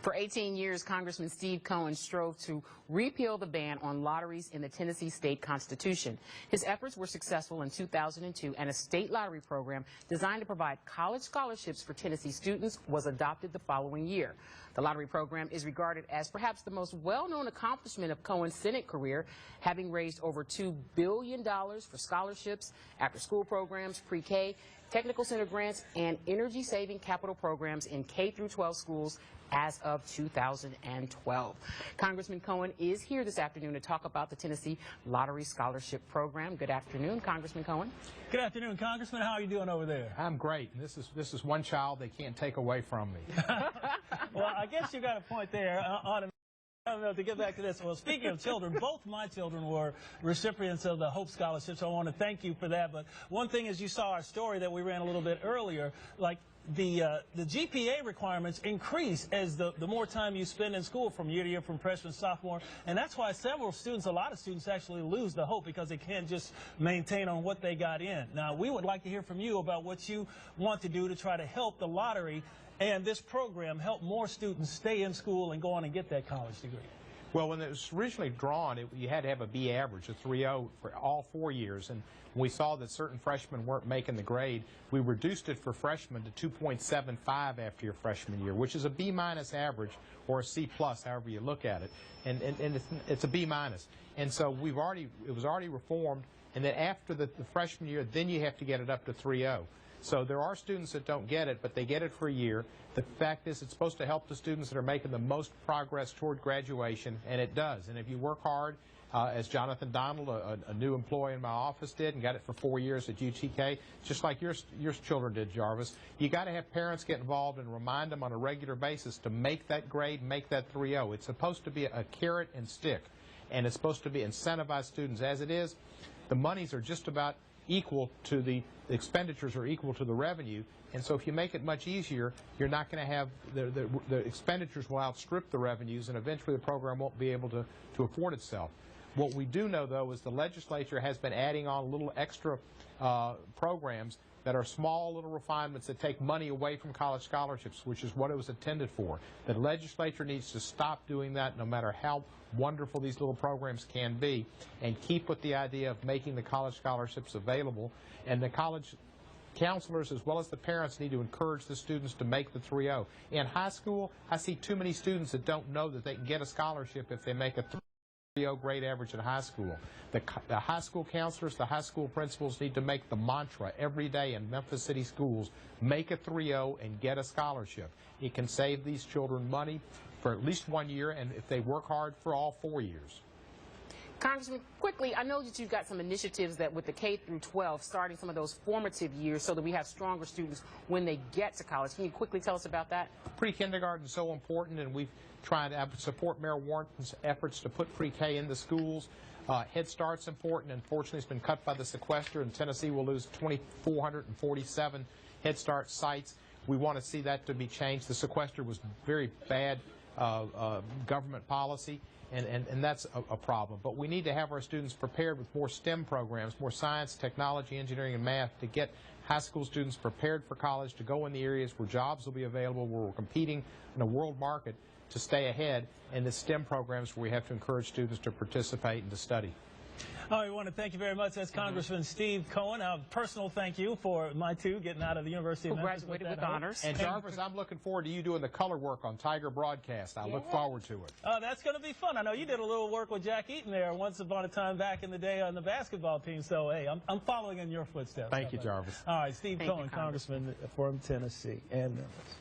For 18 years, Congressman Steve Cohen strove to repeal the ban on lotteries in the Tennessee state constitution. His efforts were successful in 2002, and a state lottery program designed to provide college scholarships for Tennessee students was adopted the following year. The lottery program is regarded as perhaps the most well-known accomplishment of Cohen's Senate career, having raised over $2 billion for scholarships, after-school programs, pre-K, technical center grants, and energy-saving capital programs in K-12 schools as of 2012. Congressman Cohen is here this afternoon to talk about the Tennessee Lottery Scholarship Program. Good afternoon, Congressman Cohen. Good afternoon, Congressman. How are you doing over there? I'm great. This is one child they can't take away from me. Well, I guess you got a point there. I don't know, to get back to this. Well, speaking of children, both my children were recipients of the Hope Scholarship, so I want to thank you for that. But one thing is, you saw our story that we ran a little bit earlier, like the GPA requirements increase as the more time you spend in school from year to year, from freshman, sophomore, and that's why a lot of students actually lose the hope because they can't just maintain on what they got in. Now, we would like to hear from you about what you want to do to try to help the lottery and this program help more students stay in school and go on and get that college degree. Well, when it was originally drawn, you had to have a B average, a 3.0 for all 4 years, and when we saw that certain freshmen weren't making the grade, we reduced it for freshmen to 2.75 after your freshman year, which is a B- average or a C+, however you look at it, and it's a B-. And so it was already reformed, and then after the freshman year, then you have to get it up to 3.0. So there are students that don't get it, but they get it for a year. The fact is, it's supposed to help the students that are making the most progress toward graduation, and it does. And if you work hard, as Jonathan Donald, a new employee in my office, did, and got it for 4 years at UTK, just like your children did, Jarvis, you got to have parents get involved and remind them on a regular basis to make that grade, make that 3.0. It's supposed to be a carrot and stick, and it's supposed to be incentivize students. As it is, the monies are just about equal to the expenditures are equal to the revenue, and so if you make it much easier, you're not going to have the expenditures will outstrip the revenues, and eventually the program won't be able to afford itself. What we do know, though, is the legislature has been adding on little extra programs that are small little refinements that take money away from college scholarships, which is what it was intended for. The legislature needs to stop doing that, no matter how wonderful these little programs can be, and keep with the idea of making the college scholarships available. And the college counselors, as well as the parents, need to encourage the students to make the 3.0. In high school, I see too many students that don't know that they can get a scholarship if they make a 3.0 grade average in high school. The high school counselors, the high school principals need to make the mantra every day in Memphis City schools: make a 3.0 and get a scholarship. It can save these children money for at least 1 year, and if they work hard, for all 4 years. Congressman, quickly, I know that you've got some initiatives that with the K-12, starting some of those formative years so that we have stronger students when they get to college. Can you quickly tell us about that? Pre-kindergarten is so important, and we've tried to support Mayor Warren's efforts to put pre-K in the schools. Head Start's important. Unfortunately, it's been cut by the sequester, and Tennessee will lose 2,447 Head Start sites. We want to see that to be changed. The sequester was very bad government policy, and that's a problem. But we need to have our students prepared with more STEM programs, more science, technology, engineering, and math, to get high school students prepared for college, to go in the areas where jobs will be available, where we're competing in a world market, to stay ahead in the STEM programs where we have to encourage students to participate and to study. Oh, we want to thank you very much. That's Congressman Steve Cohen. A personal thank you for my two getting out of the University of Memphis. Who graduated with honors. And Jarvis, I'm looking forward to you doing the color work on Tiger broadcast. I look forward to it. Oh, that's going to be fun. I know you did a little work with Jack Eaton there once upon a time back in the day on the basketball team. So, hey, I'm following in your footsteps. Thank you, Jarvis. All right, Steve Cohen, Congressman from Tennessee and Memphis.